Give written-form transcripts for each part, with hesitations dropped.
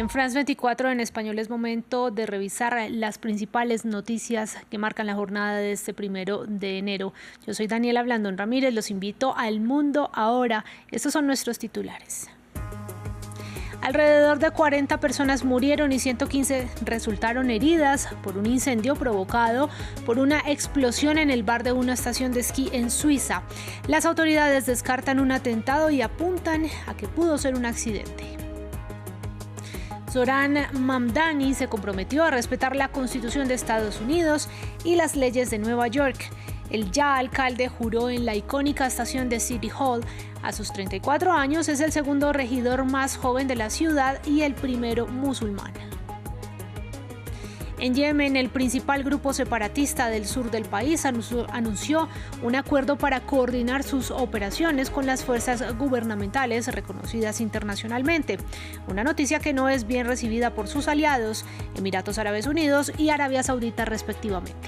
En France 24 en español es momento de revisar las principales noticias que marcan la jornada de este 1 de enero. Yo soy Daniela Blandón Ramírez, los invito al Mundo Ahora. Estos son nuestros titulares. Alrededor de 40 personas murieron y 115 resultaron heridas por un incendio provocado por una explosión en el bar de una estación de esquí en Suiza. Las autoridades descartan un atentado y apuntan a que pudo ser un accidente. Zohran Mamdani se comprometió a respetar la Constitución de Estados Unidos y las leyes de Nueva York. El ya alcalde juró en la icónica estación de City Hall. A sus 34 años es el segundo regidor más joven de la ciudad y el primero musulmán. En Yemen, el principal grupo separatista del sur del país anunció un acuerdo para coordinar sus operaciones con las fuerzas gubernamentales reconocidas internacionalmente. Una noticia que no es bien recibida por sus aliados, Emiratos Árabes Unidos y Arabia Saudita respectivamente.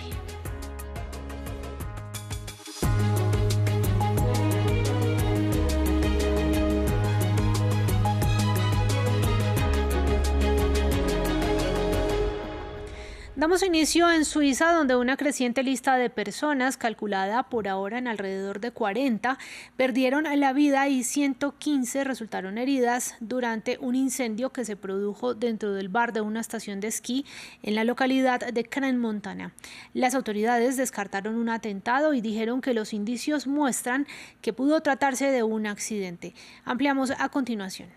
Damos inicio en Suiza, donde una creciente lista de personas, calculada por ahora en alrededor de 40, perdieron la vida y 115 resultaron heridas durante un incendio que se produjo dentro del bar de una estación de esquí en la localidad de Crans-Montana. Las autoridades descartaron un atentado y dijeron que los indicios muestran que pudo tratarse de un accidente. Ampliamos a continuación.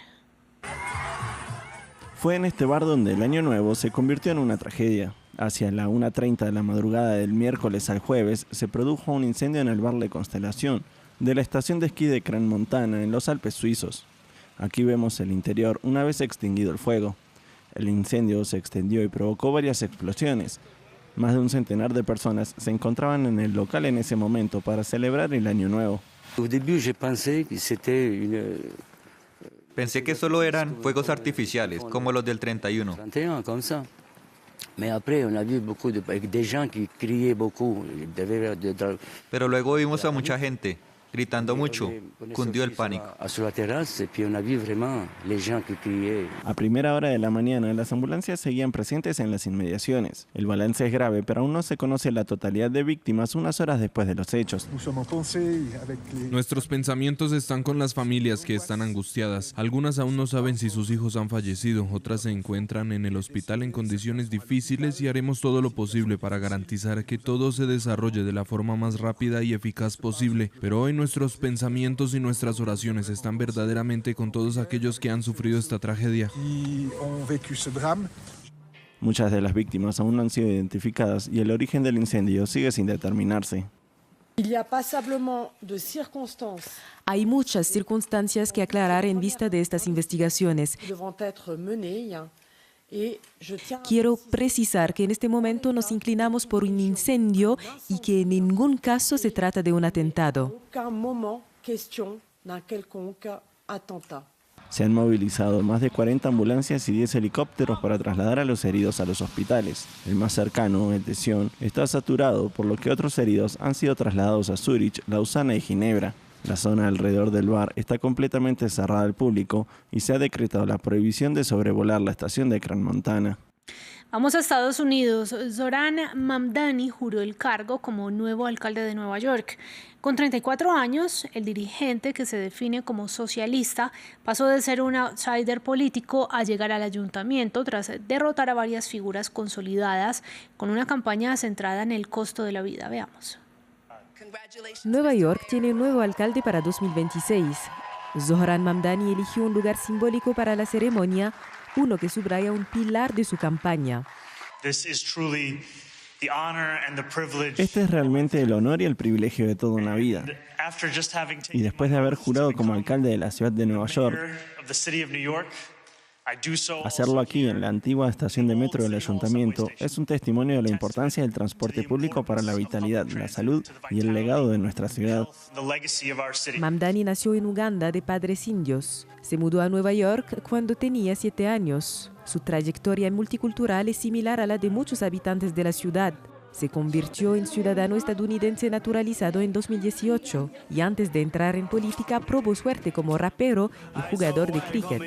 Fue en este bar donde el Año Nuevo se convirtió en una tragedia. Hacia la 1:30 de la madrugada del miércoles al jueves se produjo un incendio en el bar La Constelación de la estación de esquí de Crans-Montana en los Alpes suizos. Aquí vemos el interior una vez extinguido el fuego. El incendio se extendió y provocó varias explosiones. Más de un centenar de personas se encontraban en el local en ese momento para celebrar el Año Nuevo. Pensé que solo eran fuegos artificiales, como los del 31. Pero luego vimos a mucha gente gritando mucho, cundió el pánico. A primera hora de la mañana, las ambulancias seguían presentes en las inmediaciones. El balance es grave, pero aún no se conoce la totalidad de víctimas unas horas después de los hechos. Nuestros pensamientos están con las familias que están angustiadas. Algunas aún no saben si sus hijos han fallecido, otras se encuentran en el hospital en condiciones difíciles y haremos todo lo posible para garantizar que todo se desarrolle de la forma más rápida y eficaz posible. Pero hoy nuestros pensamientos y nuestras oraciones están verdaderamente con todos aquellos que han sufrido esta tragedia. Muchas de las víctimas aún no han sido identificadas y el origen del incendio sigue sin determinarse. Hay muchas circunstancias que aclarar en vista de estas investigaciones. Quiero precisar que en este momento nos inclinamos por un incendio y que en ningún caso se trata de un atentado. Se han movilizado más de 40 ambulancias y 10 helicópteros para trasladar a los heridos a los hospitales. El más cercano, el de Sion, está saturado, por lo que otros heridos han sido trasladados a Zúrich, Lausana y Ginebra. La zona alrededor del bar está completamente cerrada al público y se ha decretado la prohibición de sobrevolar la estación de Crans-Montana. Vamos a Estados Unidos. Zohran Mamdani juró el cargo como nuevo alcalde de Nueva York. Con 34 años, el dirigente, que se define como socialista, pasó de ser un outsider político a llegar al ayuntamiento tras derrotar a varias figuras consolidadas con una campaña centrada en el costo de la vida. Veamos. Nueva York tiene un nuevo alcalde para 2026. Zohran Mamdani eligió un lugar simbólico para la ceremonia, uno que subraya un pilar de su campaña. Este es realmente el honor y el privilegio de toda una vida. Y después de haber jurado como alcalde de la ciudad de Nueva York, hacerlo aquí en la antigua estación de metro del ayuntamiento es un testimonio de la importancia del transporte público para la vitalidad, la salud y el legado de nuestra ciudad. Mamdani nació en Uganda de padres indios. Se mudó a Nueva York cuando tenía 7 años. Su trayectoria multicultural es similar a la de muchos habitantes de la ciudad. Se convirtió en ciudadano estadounidense naturalizado en 2018 y antes de entrar en política probó suerte como rapero y jugador de cricket.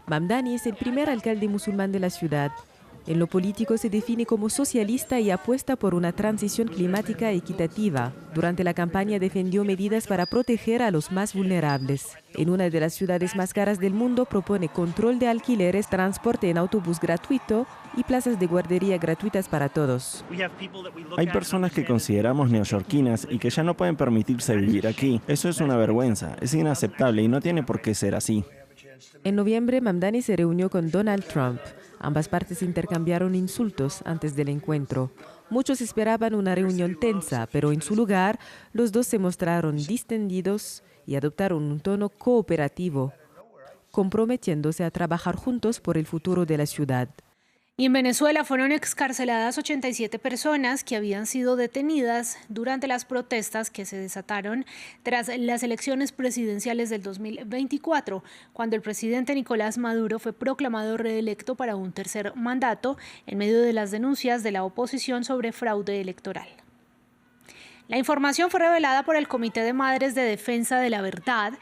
Mamdani es el primer alcalde musulmán de la ciudad. En lo político se define como socialista y apuesta por una transición climática equitativa. Durante la campaña defendió medidas para proteger a los más vulnerables. En una de las ciudades más caras del mundo propone control de alquileres, transporte en autobús gratuito y plazas de guardería gratuitas para todos. Hay personas que consideramos neoyorquinas y que ya no pueden permitirse vivir aquí. Eso es una vergüenza, es inaceptable y no tiene por qué ser así. En noviembre, Mamdani se reunió con Donald Trump. Ambas partes intercambiaron insultos antes del encuentro. Muchos esperaban una reunión tensa, pero en su lugar, los dos se mostraron distendidos y adoptaron un tono cooperativo, comprometiéndose a trabajar juntos por el futuro de la ciudad. Y en Venezuela fueron excarceladas 87 personas que habían sido detenidas durante las protestas que se desataron tras las elecciones presidenciales del 2024, cuando el presidente Nicolás Maduro fue proclamado reelecto para un tercer mandato en medio de las denuncias de la oposición sobre fraude electoral. La información fue revelada por el Comité de Madres de Defensa de la Verdad,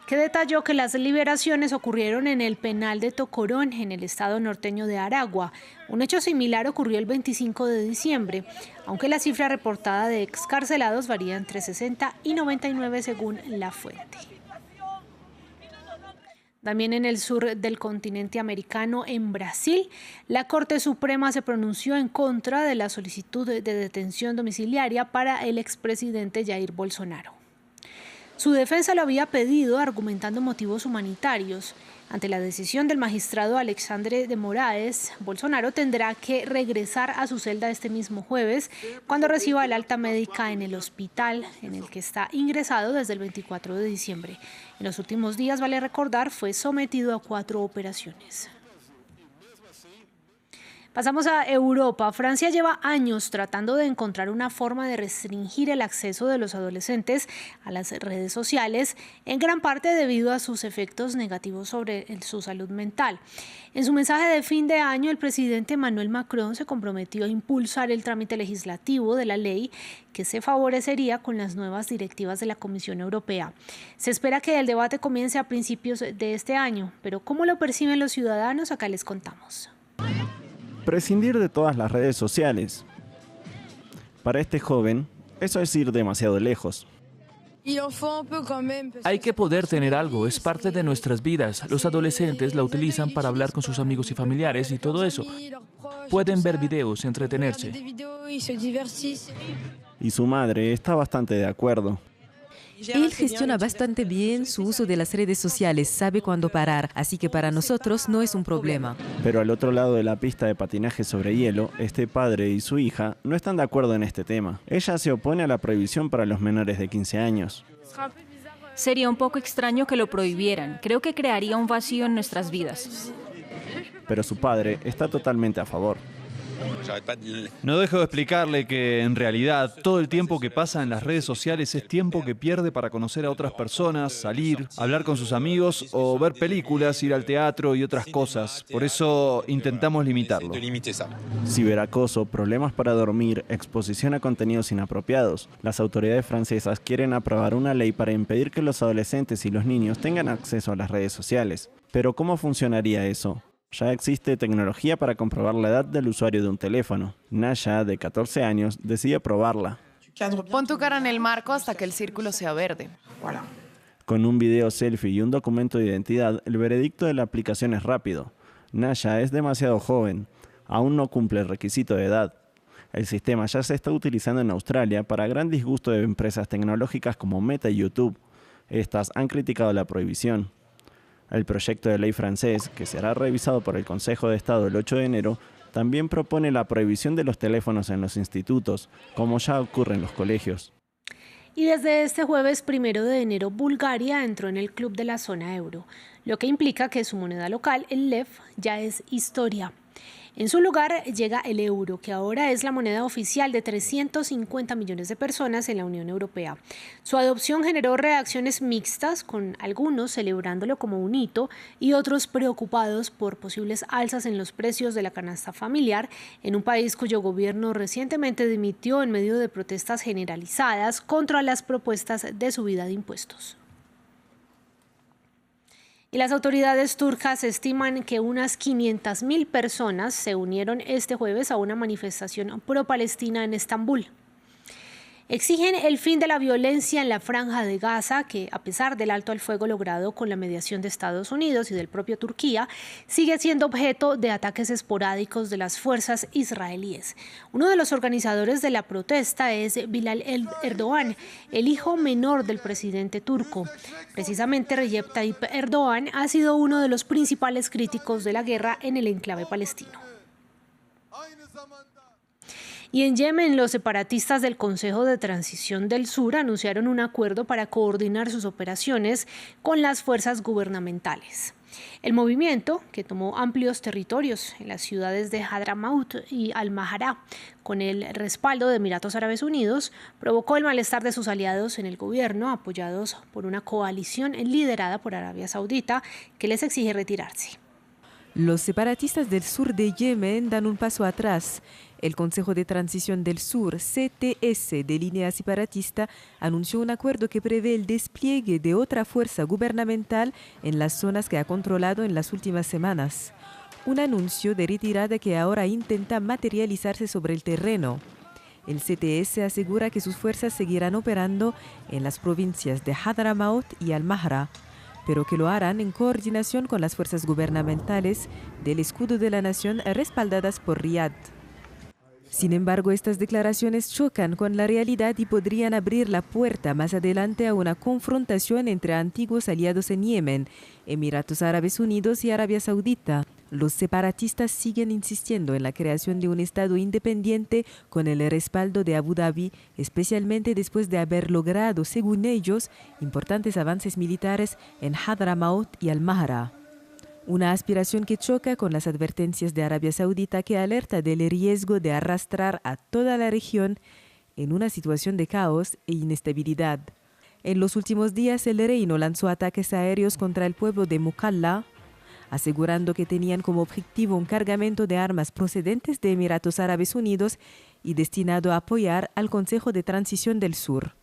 que detalló que las liberaciones ocurrieron en el penal de Tocorón, en el estado norteño de Aragua. Un hecho similar ocurrió el 25 de diciembre, aunque la cifra reportada de excarcelados varía entre 60 y 99 según la fuente. También en el sur del continente americano, en Brasil, la Corte Suprema se pronunció en contra de la solicitud de detención domiciliaria para el expresidente Jair Bolsonaro. Su defensa lo había pedido argumentando motivos humanitarios. Ante la decisión del magistrado Alexandre de Moraes, Bolsonaro tendrá que regresar a su celda este mismo jueves cuando reciba el alta médica en el hospital en el que está ingresado desde el 24 de diciembre. En los últimos días, vale recordar, fue sometido a 4 operaciones. Pasamos a Europa. Francia lleva años tratando de encontrar una forma de restringir el acceso de los adolescentes a las redes sociales, en gran parte debido a sus efectos negativos sobre su salud mental. En su mensaje de fin de año, el presidente Emmanuel Macron se comprometió a impulsar el trámite legislativo de la ley que se favorecería con las nuevas directivas de la Comisión Europea. Se espera que el debate comience a principios de este año, pero ¿cómo lo perciben los ciudadanos? Acá les contamos. Prescindir de todas las redes sociales. Para este joven, eso es ir demasiado lejos. Hay que poder tener algo, es parte de nuestras vidas. Los adolescentes la utilizan para hablar con sus amigos y familiares y todo eso. Pueden ver videos, entretenerse. Y su madre está bastante de acuerdo. Él gestiona bastante bien su uso de las redes sociales, sabe cuándo parar, así que para nosotros no es un problema. Pero al otro lado de la pista de patinaje sobre hielo, este padre y su hija no están de acuerdo en este tema. Ella se opone a la prohibición para los menores de 15 años. Sería un poco extraño que lo prohibieran. Creo que crearía un vacío en nuestras vidas. Pero su padre está totalmente a favor. No dejo de explicarle que, en realidad, todo el tiempo que pasa en las redes sociales es tiempo que pierde para conocer a otras personas, salir, hablar con sus amigos o ver películas, ir al teatro y otras cosas. Por eso intentamos limitarlo. Ciberacoso, problemas para dormir, exposición a contenidos inapropiados. Las autoridades francesas quieren aprobar una ley para impedir que los adolescentes y los niños tengan acceso a las redes sociales. Pero ¿cómo funcionaría eso? Ya existe tecnología para comprobar la edad del usuario de un teléfono. Naya, de 14 años, decide probarla. Pon tu cara en el marco hasta que el círculo sea verde. Con un video selfie y un documento de identidad, el veredicto de la aplicación es rápido. Naya es demasiado joven. Aún no cumple el requisito de edad. El sistema ya se está utilizando en Australia para gran disgusto de empresas tecnológicas como Meta y YouTube. Estas han criticado la prohibición. El proyecto de ley francés, que será revisado por el Consejo de Estado el 8 de enero, también propone la prohibición de los teléfonos en los institutos, como ya ocurre en los colegios. Y desde este jueves 1 de enero, Bulgaria entró en el club de la zona euro, lo que implica que su moneda local, el lev, ya es historia. En su lugar llega el euro, que ahora es la moneda oficial de 350 millones de personas en la Unión Europea. Su adopción generó reacciones mixtas, con algunos celebrándolo como un hito y otros preocupados por posibles alzas en los precios de la canasta familiar en un país cuyo gobierno recientemente dimitió en medio de protestas generalizadas contra las propuestas de subida de impuestos. Y las autoridades turcas estiman que unas 500.000 personas se unieron este jueves a una manifestación pro-palestina en Estambul. Exigen el fin de la violencia en la Franja de Gaza, que a pesar del alto al fuego logrado con la mediación de Estados Unidos y del propio Turquía, sigue siendo objeto de ataques esporádicos de las fuerzas israelíes. Uno de los organizadores de la protesta es Bilal Erdoğan, el hijo menor del presidente turco. Precisamente Recep Tayyip Erdoğan ha sido uno de los principales críticos de la guerra en el enclave palestino. Y en Yemen, los separatistas del Consejo de Transición del Sur anunciaron un acuerdo para coordinar sus operaciones con las fuerzas gubernamentales. El movimiento, que tomó amplios territorios en las ciudades de Hadramaut y Al-Mahara, con el respaldo de Emiratos Árabes Unidos, provocó el malestar de sus aliados en el gobierno, apoyados por una coalición liderada por Arabia Saudita, que les exige retirarse. Los separatistas del sur de Yemen dan un paso atrás. El Consejo de Transición del Sur, CTS, de línea separatista, anunció un acuerdo que prevé el despliegue de otra fuerza gubernamental en las zonas que ha controlado en las últimas semanas. Un anuncio de retirada que ahora intenta materializarse sobre el terreno. El CTS asegura que sus fuerzas seguirán operando en las provincias de Hadramaut y Al-Mahra, pero que lo harán en coordinación con las fuerzas gubernamentales del Escudo de la Nación respaldadas por Riad. Sin embargo, estas declaraciones chocan con la realidad y podrían abrir la puerta más adelante a una confrontación entre antiguos aliados en Yemen, Emiratos Árabes Unidos y Arabia Saudita. Los separatistas siguen insistiendo en la creación de un Estado independiente con el respaldo de Abu Dhabi, especialmente después de haber logrado, según ellos, importantes avances militares en Hadramaut y Al-Mahra. Una aspiración que choca con las advertencias de Arabia Saudita, que alerta del riesgo de arrastrar a toda la región en una situación de caos e inestabilidad. En los últimos días, el reino lanzó ataques aéreos contra el pueblo de Mukalla, asegurando que tenían como objetivo un cargamento de armas procedentes de Emiratos Árabes Unidos y destinado a apoyar al Consejo de Transición del Sur.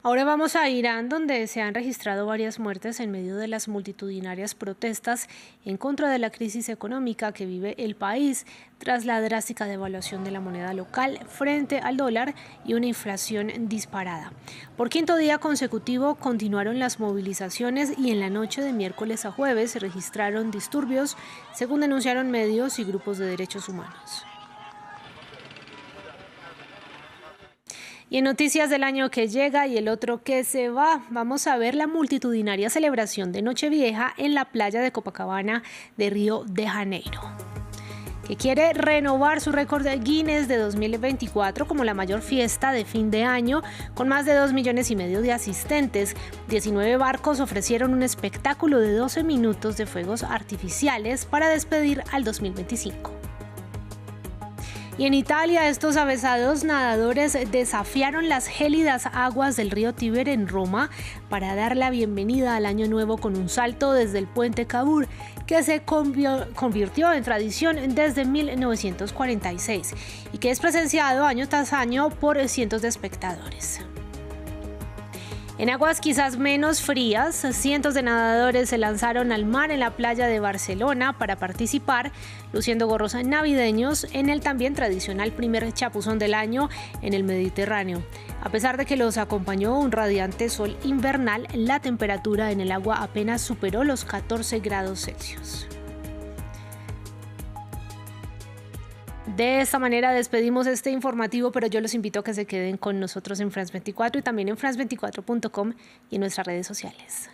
Ahora vamos a Irán, donde se han registrado varias muertes en medio de las multitudinarias protestas en contra de la crisis económica que vive el país tras la drástica devaluación de la moneda local frente al dólar y una inflación disparada. Por quinto día consecutivo continuaron las movilizaciones y en la noche de miércoles a jueves se registraron disturbios, según denunciaron medios y grupos de derechos humanos. Y en noticias del año que llega y el otro que se va, vamos a ver la multitudinaria celebración de Nochevieja en la playa de Copacabana de Río de Janeiro, que quiere renovar su récord de Guinness de 2024 como la mayor fiesta de fin de año, con más de 2,5 millones de asistentes. 19 barcos ofrecieron un espectáculo de 12 minutos de fuegos artificiales para despedir al 2025. Y en Italia, estos avesados nadadores desafiaron las gélidas aguas del río Tíber en Roma para dar la bienvenida al año nuevo con un salto desde el puente Cavour, que se convirtió en tradición desde 1946 y que es presenciado año tras año por cientos de espectadores. En aguas quizás menos frías, cientos de nadadores se lanzaron al mar en la playa de Barcelona para participar, luciendo gorros navideños en el también tradicional primer chapuzón del año en el Mediterráneo. A pesar de que los acompañó un radiante sol invernal, la temperatura en el agua apenas superó los 14 grados Celsius. De esta manera despedimos este informativo, pero yo los invito a que se queden con nosotros en France 24 y también en france24.com y en nuestras redes sociales.